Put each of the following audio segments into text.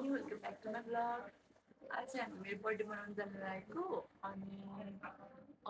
Welcome back to my blog. आज चाहिँ हामी मेरो बर्थडे मनाउनु जानु लागेको अनि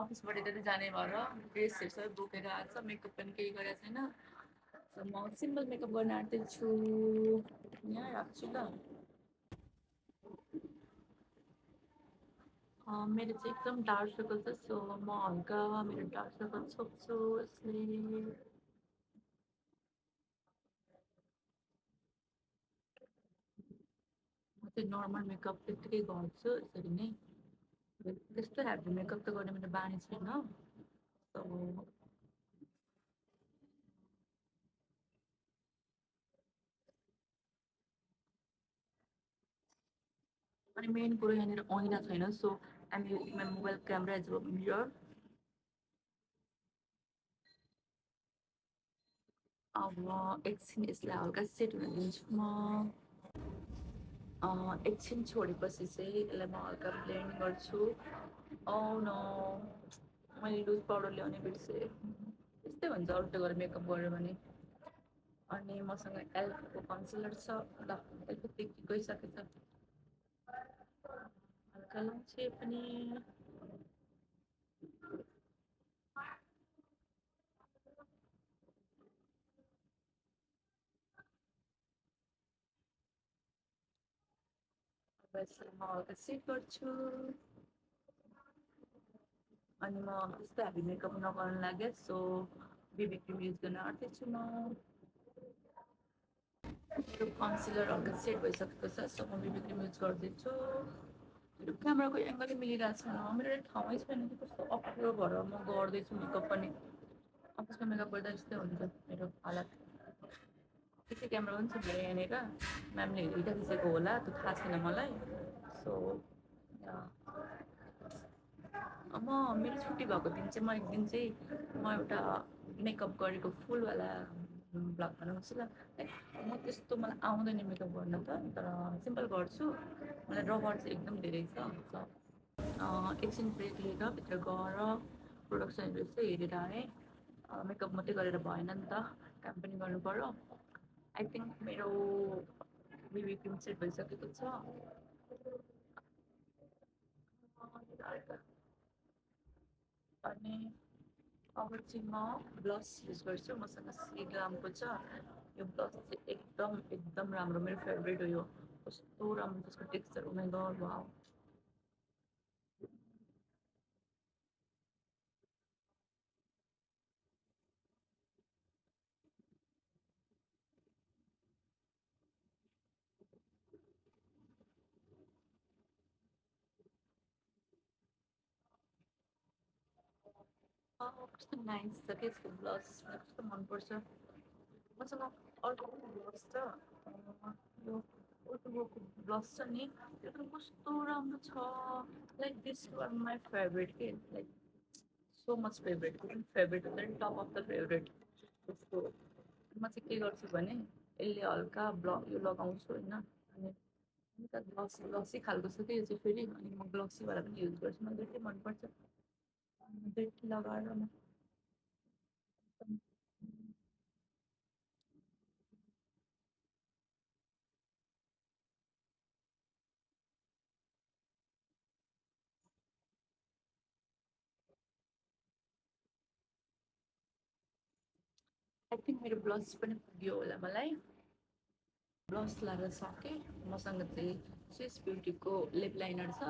अफिसबाट त्यतै जाने भएर ड्रेसहरू सबै बोकेर आएको छ। मेकअप पनि केही गरेको छैन। सो म सिम्पल मेकअप गर्न आँट्दैछु। यहाँ राख्छु ल। मेरो चाहिँ एकदम डार्क सर्कल छ, सो म हल्का मेरो डार्क सर्कल छोप्छु यसले। म चाहिँ नर्मल मेकअप त्यत्तिकै गर्छु यसरी नै। त्यस्तो हेभी मेकअप त गर्ने मेरो बानी छैन। सो अनि मेन कुरो यहाँनिर ऐना छैन, so I'm using my mobile camera as a mirror. अब एकछिन यसलाई हल्का सेट हुन दिन्छु म। एकछिन छोडेपछि चाहिँ यसलाई म हल्का ब्लेन्ड गर्छु। नो, मैले लुज पाउडर ल्याउने बिर्सेँ। यस्तै हुन्छ अल्टो गरेर मेकअप गऱ्यो भने। अनि मसँग एल्फको कन्सिलर छ ल, एल्फो त गइसकेछ। हल्का लाउँछु पनि। अब यसलाई म हल्का सेट गर्छु। अनि म त्यस्तो हेभी मेकअप नगर्नु लाग्यो, सो बेबी क्रिम युज गर्न आँट्दैछु म। मेरो कन्सिलर हल्का सेट भइसकेको छ, सो म बेबी क्रिम युज गर्दैछु। मेरो क्यामेराको एङ्गलै मिलिरहेको छैन, मेरो ठाउँै छैन कि कस्तो अप्ठ्यारो भएर म गर्दैछु मेकअप पनि। अफिसमा मेकअप गर्दा यस्तै हुन्छ मेरो हालत। त्यसै क्यामेरा पनि छ मेरो यहाँनिर, म्यामले हेरिराखिसकेको होला, त्यो थाहा छैन मलाई। सो मेरो छुट्टी भएको दिन चाहिँ म एक दिन चाहिँ म एउटा मेकअप गरेको फुलवाला भ्लग बनाउँछु ल। म त्यस्तो मलाई आउँदैन मेकअप गर्न त, तर सिम्पल गर्छु। मलाई रबर चाहिँ एकदम धेरै छ। एकछिन ब्रेक लिएर भित्र गएर प्रोडक्सनहरू चाहिँ हेरेर आएँ। मेकअप मात्रै गरेर भएन नि त, काम पनि गर्नु पऱ्यो। आई थिङ्क मेरो बेबी क्रिम सेट भइसकेको छ। अनि अब चाहिँ म ब्लस युज गर्छु। मसँग सिग्रामको छ यो ब्लस चाहिँ एकदम एकदम राम्रो, मेरो फेभरेट हो यो। कस्तो राम्रो त्यसको texture, oh my god wow. कस्तो नाइस छ क्या यसको ब्लस, मलाई कस्तो मनपर्छ। मसँग अर्को पनि ब्लस छ, यो ओटोको ब्लस छ नि, त्यो पनि कस्तो राम्रो छ। Like this one my favourite के, like so much favourite, favourite हुन्छ नि, टप अफ द फेभरेट त्यसको। म चाहिँ के गर्छु भने यसले हल्का यो लगाउँछु होइन, अनि हल्का ग्लसी ग्लसी खालको छ कि यो चाहिँ फेरि, अनि म ग्लसीवाला पनि युज गर्छु। मलाई दुइटै मनपर्छ। दुइटै लगाएर म आई थिङ्क मेरो ब्लस पनि पुग्यो होला मलाई। ब्लस लगाएर सकेँ। मसँग चाहिँ स्विस ब्युटीको लिप लाइनर छ।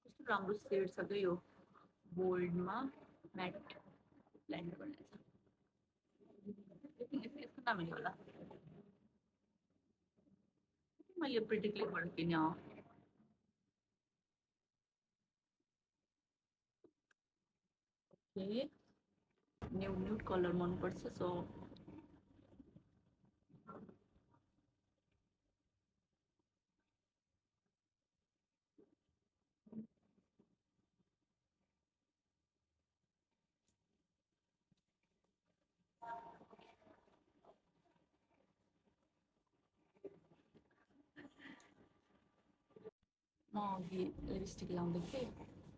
कस्तो राम्रो सेड छ क्या यो, बोल्डमा म्याट लाइनर बनाएको छ। यसको नाम हेर्नु होला, मैले यो प्रिटी क्लिकबाट किने हो। ओके, न्युड कलर मनपर्छ, सो म अघि लिपस्टिक लाउँदै थिएँ।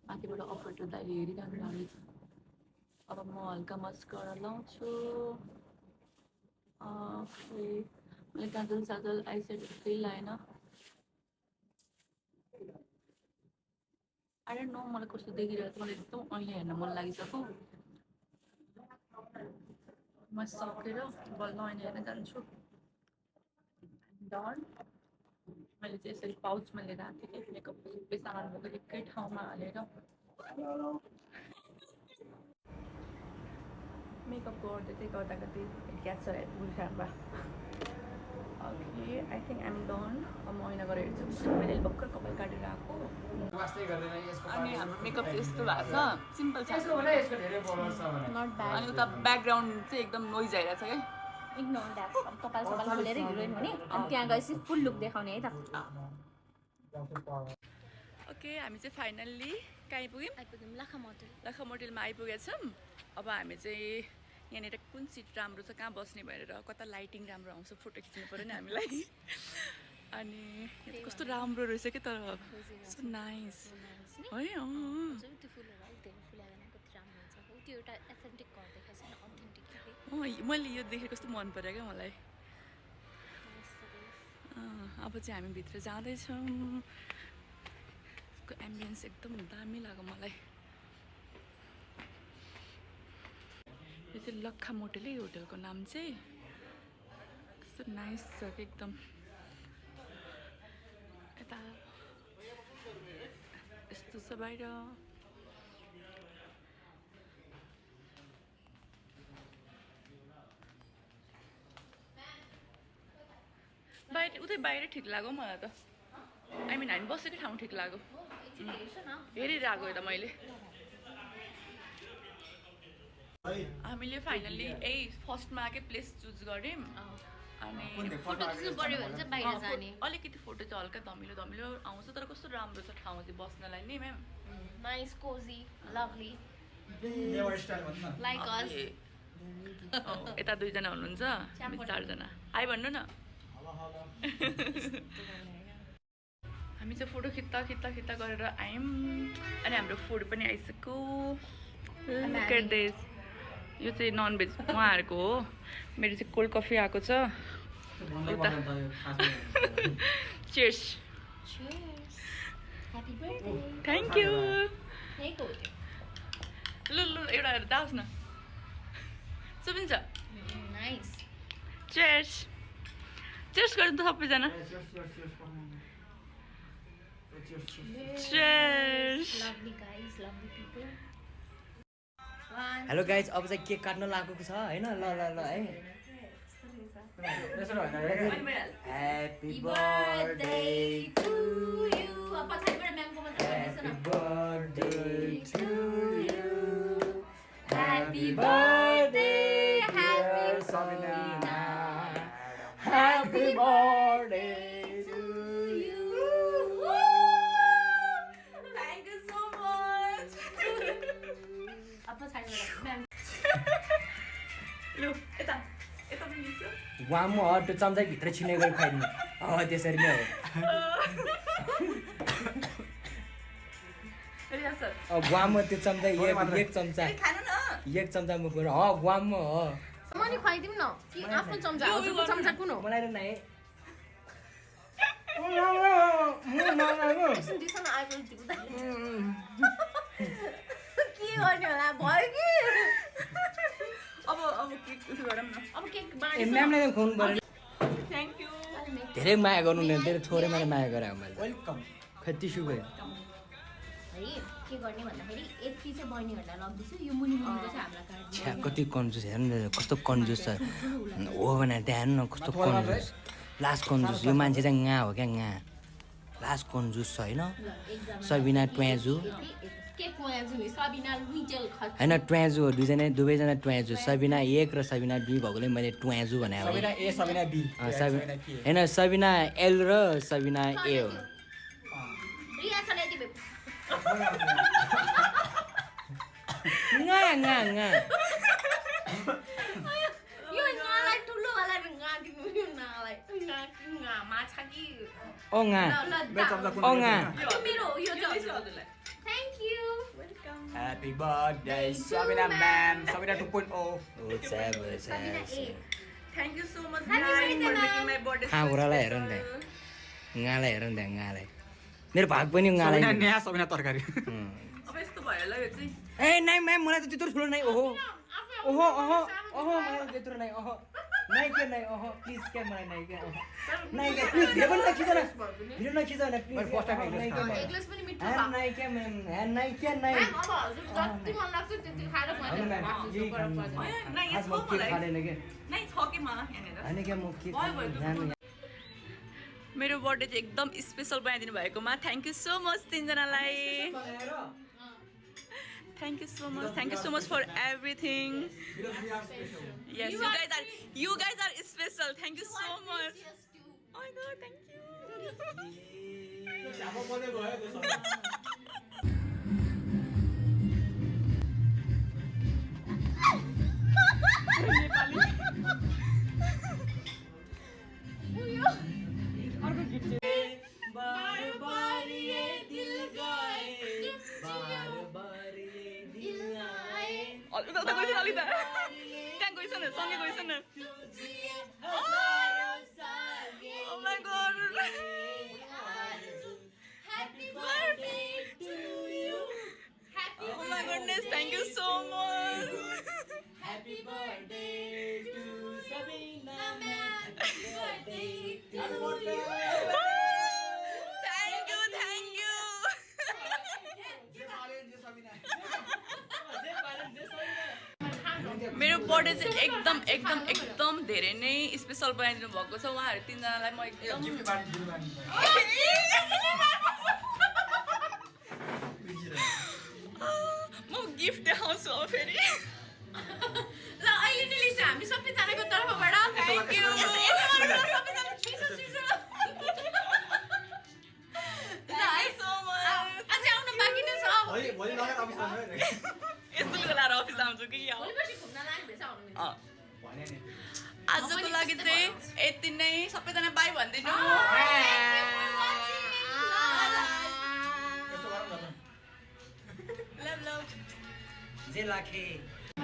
माथिबाट अपरेटर दाइले हेरिरहनु भएको छ अब म हल्का मस्करा लाउँछु मैले काजल साजल आइसेड केही लाएन I don't know मलाई कस्तो देखिरहेको छ मलाई एकदम अहिले हेर्न मन लागिसक्यो म सकेर बल्ल अहिले हेर्न जान्छु डन मैले चाहिँ यसरी पाउचमा लिएर आएको थिएँ कि मेकअप सबै सामान बोकेर एकै ठाउँमा हालेर मेकअप गर्दै गर्दै ग्यास चलाएर बुझ्छ okay I think I'm done म ऐना गरेर हेर्छु मैले भर्खर कपाल काटेर आएको अनि हाम्रो मेकअप चाहिँ यस्तो भएको छ सिम्पल छ अनि उता ब्याकग्राउन्ड चाहिँ एकदम नोइज आइरहेको छ क्या इग्नोर द्याट कपाल सपाल खोलेर हिरोइन हुने अनि त्यहाँ गएपछि फुल लुक देखाउने है त ओके हामी चाहिँ फाइनल्ली कहाँ आइपुग्यौँ लाखा मोटेलमा आइपुगेछौँ अब हामी चाहिँ यहाँनिर कुन सिट राम्रो छ कहाँ बस्ने भनेर कता लाइटिङ राम्रो आउँछ फोटो खिच्नु पऱ्यो नि हामीलाई अनि कस्तो राम्रो रहेछ कि तर सो नाइस है मैले यो देखेँ कस्तो मन पर्यो क्या मलाई अब चाहिँ हामी भित्र जाँदैछौँ यसको एम्बियन्स एकदम दामी लाग्यो मलाई यो चाहिँ लक्खा मोटेल है होटलको नाम चाहिँ कस्तो नाइस छ कि एकदम यता यस्तो छ बाहिर बाहिर उतै बाहिरै ठिक लाग्यो मलाई त आई मिन हामी बसेकै ठाउँ ठिक लाग्यो हेरिरहेको यता मैले हामीले फाइनल्ली यही फर्स्टमा आएकै प्लेस चुज गऱ्यौँ अनि अलिकति फोटो चाहिँ हल्का धमिलो धमिलो आउँछ तर कस्तो राम्रो छ ठाउँ चाहिँ बस्नलाई नि ma'am nice cosy lovely like us यता दुईजना हुनुहुन्छ हामी चारजना हाई भन्नु न हामी चाहिँ फोटो खिच्दा गरेर आयौँ अनि हाम्रो फुड पनि आइसक्यो लुक एट दिस यो चाहिँ ननभेज उहाँहरूको हो मेरो चाहिँ कोल्ड कफी आएको छ उता चियर्स थ्याङ्क यू लु एउटा जाओस् न सुनिन्छ चियर्स चियर्स गर्नु त सबैजना चियर्स हेलो गाइज अब चाहिँ केक काट्न लागेको छ हैन ल ल ल है happy birthday to you happy birthday to you happy birthday dear Sabina happy birthday to you thank you so much लु यता यता पनि लिन्छ वाम हो त्यो चम्चा भित्र छिने गरी खाइदिनु त्यसरी नै हो गुवाम त्यो चम्चा एक चम्चा एक चम्चा मुखबाट गुवाम हो मनी खुवाइदिउँ न कि आफ्नो चम्चा हजुरको चम्चा कुन हो मलाई नै एकछिन दिसन आएको दिउँदा के गर्ने होला भयो कि अब केक उस गरौँ न अब केक म्यामलाई खुवाउनु पर्यो थ्याङ्क यू धेरै माया गर्नु नि धेरै थोरै माया गरे मैले वेलकम खै टिस्यु भयो है के गर्ने भन्दाखेरि यति चाहिँ बहिनीहरूलाई लग्दैछु यो मुनि मुनिको चाहिँ हामीलाई काट्नु छ्या कति कन्जुस हेर्नु न कस्तो कन्जुस छ हो भने त्यहाँ हेर्नु न कस्तो कन्जुस लास्ट कन्जुस यो मान्छे चाहिँ गा हो क्या गा लास्ट कन्जुस छ होइन सबिना ट्वेजु होइन ट्वेजु हो दुवैजना ट्वेजु सबिना एक र सबिना बी भएकोले मैले ट्वेजु भने होइन सबिना एल र सबिना ए हो गा गा गा ओ गा ओ गा Thank you. Welcome Happy birthday, Sabina ma'am. Sabina 2.0. Sabina A. Thank you so much Happy guys birthday, for ma'am. Making my birthday हाँ, उरालाई हेर नि त। गालाई हेर नि त्यहाँ गालाई मेरो भाग पनि गालाई Sabina न्या, Sabina तरकारी. अब यस्तो भयो होला यो चाहिँ ए नाइ म्याम मलाई त त्यत्रो ठुलो नाइ ओहो ओहो ओहो ओहो मलाई त त्यत्रो नाइ ओहो नाइ के नाइ ओहो प्लिज क्या मलाई नाइ क्या नाइ क्या प्लिज भिडियो पनि नखिच न भिडियो नखिच न प्लिज मैले फर्स्ट टाइम नाइ क्या एक ग्लास पनि मिठो ह्यान छ। नाइ क्या म्याम ह्यान नाइ क्या नाइ म्याम अब हजुर जति मन लाग्छ त्यति खाएर होइन मैले म्याम राख्छु, यही फरक खानु पर्दैन। नै आज म यसको के मलाई खाँदैन क्या नै छ कि मा यहाँनिर होइन क्या म के भयो, भयो, खानु मेरो बर्थडे चाहिँ एकदम स्पेसल बनाइदिनु भएकोमा थ्याङ्क यू सो मच तिनजनालाई thank you so much for everything yes you guys are special thank you so much Yes, too. Oh my god, thank you. उता गइस अलि त त्यहाँ गइस न सँगै गइस न Oh my god. Happy birthday to you. Happy Oh my goodness, thank you so much. Happy birthday to Sabina. Happy birthday to you. Thank you, thank you. मेरो बर्थडे चाहिँ एकदम एकदम एकदम धेरै नै स्पेसल बनाइदिनु भएको छ उहाँहरू तिनजनालाई म एकदम म गिफ्ट देखाउँछु अब फेरि ल अहिले नै लिन्छ हामी सबैजनाको तर्फबाट Thank you. सबैजना चिसो चिसो ल Thank you so much. अझै आउन बाँकी नै छ यस्तो लुगा लाएर अफिस आउँछु कि यहाँ भोलिपर्सि घुम्न लाने भएछ आउनु आजको लागि चाहिँ यति नै सबैजना बाई भनिदिनु लभ लभ जे लाखे